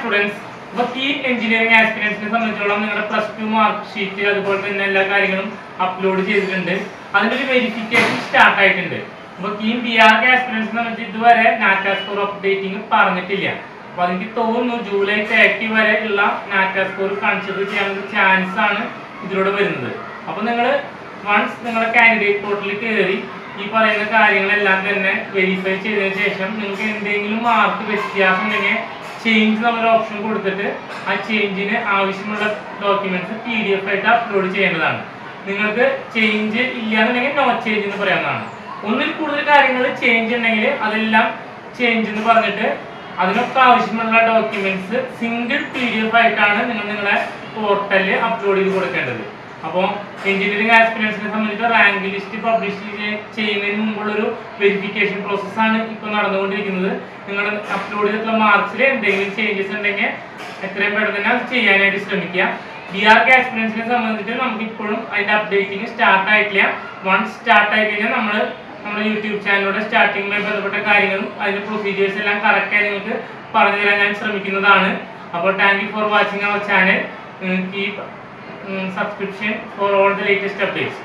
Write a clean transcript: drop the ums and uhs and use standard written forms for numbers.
Students, അപ്പോൾ KEAM engineering ആസ്പിരൻസിനെ സംബന്ധിച്ചോളം നിങ്ങളുടെ +2 മാർക്ക് ഷീറ്റ് അതുപോലെ തന്നെ എല്ലാ കാര്യങ്ങളും അപ്ലോഡ് ചെയ്തിട്ടുണ്ട്. അതിൻ്റെ ഒരു വെരിഫിക്കേഷൻ സ്റ്റാർട്ട് ആയിട്ടുണ്ട്. അപ്പോൾ കീം BRK ആസ്പിരൻസിനെ സംബന്ധിച്ച് ഇതുവരെ നാറ്റ സ്കോർ അപ്ഡേറ്റിംഗ് പറഞ്ഞിട്ടില്ല. അപ്പോൾ എനിക്ക് തോന്നുന്നു ജൂലൈ 30 വരെ ഉള്ള നാറ്റ സ്കോർ കൺസിഡർ ചെയ്യാനുള്ള ചാൻസ് ആണ് ഇതിലൂടെ വരുന്നത്. അപ്പോൾ നിങ്ങൾ വൺസ് നിങ്ങളുടെ കാൻഡിഡേറ്റ് പോർട്ടലിൽ കയറി ഈ പറയുന്ന കാര്യങ്ങളെല്ലാം തന്നെ വെരിഫൈ ചെയ്തതിന് ശേഷം നിങ്ങൾക്ക് എന്തെങ്കിലും മാർക്ക് വ്യത്യാസം ഉണ്ടെങ്കിൽ ചേഞ്ച് നമ്മൾ ഓപ്ഷൻ കൊടുത്തിട്ട് ആ ചേഞ്ചിന് ആവശ്യമുള്ള ഡോക്യുമെന്റ്സ് PDF ആയിട്ട് അപ്ലോഡ് ചെയ്യേണ്ടതാണ്. നിങ്ങൾക്ക് ചേഞ്ച് ഇല്ല എന്നുണ്ടെങ്കിൽ നോ ചേഞ്ച് എന്ന് പറയാവുന്നതാണ്. ഒന്നിൽ കൂടുതൽ കാര്യങ്ങൾ ചേഞ്ച് ഉണ്ടെങ്കിൽ അതെല്ലാം ചേഞ്ച് എന്ന് പറഞ്ഞിട്ട് അതിനൊക്കെ ആവശ്യമുള്ള ഡോക്യുമെന്റ്സ് സിംഗിൾ PDF ആയിട്ടാണ് നിങ്ങൾ നിങ്ങളുടെ പോർട്ടലിൽ അപ്ലോഡ് ചെയ്ത് കൊടുക്കേണ്ടത്. അപ്പോൾ എഞ്ചിനീയറിംഗ് ആസ്പിരൻസിനെ സംബന്ധിച്ച് റാങ്ക് ലിസ്റ്റ് പബ്ലിഷ് ചെയ്യുന്നതിന് മുമ്പുള്ളൊരു വെരിഫിക്കേഷൻ പ്രോസസ്സാണ് ഇപ്പോൾ നടന്നുകൊണ്ടിരിക്കുന്നത്. നിങ്ങൾ അപ്ലോഡ് ചെയ്തിട്ടുള്ള മാർക്സിൽ എന്തെങ്കിലും ചേഞ്ചസ് ഉണ്ടെങ്കിൽ എത്രയും പെട്ടെന്ന് തന്നെ അത് ചെയ്യാനായിട്ട് ശ്രമിക്കുക. BRK ആസ്പിരൻസിനെ സംബന്ധിച്ച് നമുക്ക് ഇപ്പോഴും അതിൻ്റെ അപ്ഡേറ്റിംഗ് സ്റ്റാർട്ട് ആയിട്ടില്ല. വൺസ് സ്റ്റാർട്ട് ആയി കഴിഞ്ഞാൽ നമ്മുടെ യൂട്യൂബ് ചാനലിലൂടെ സ്റ്റാർട്ടിങ്ങുമായി ബന്ധപ്പെട്ട കാര്യങ്ങളും അതിൻ്റെ പ്രൊസീജിയേഴ്സ് എല്ലാം കറക്റ്റായി നിങ്ങൾക്ക് പറഞ്ഞു തരാൻ ഞാൻ ശ്രമിക്കുന്നതാണ്. അപ്പോൾ thank you for watching our channel. Keep subscription for all the latest updates.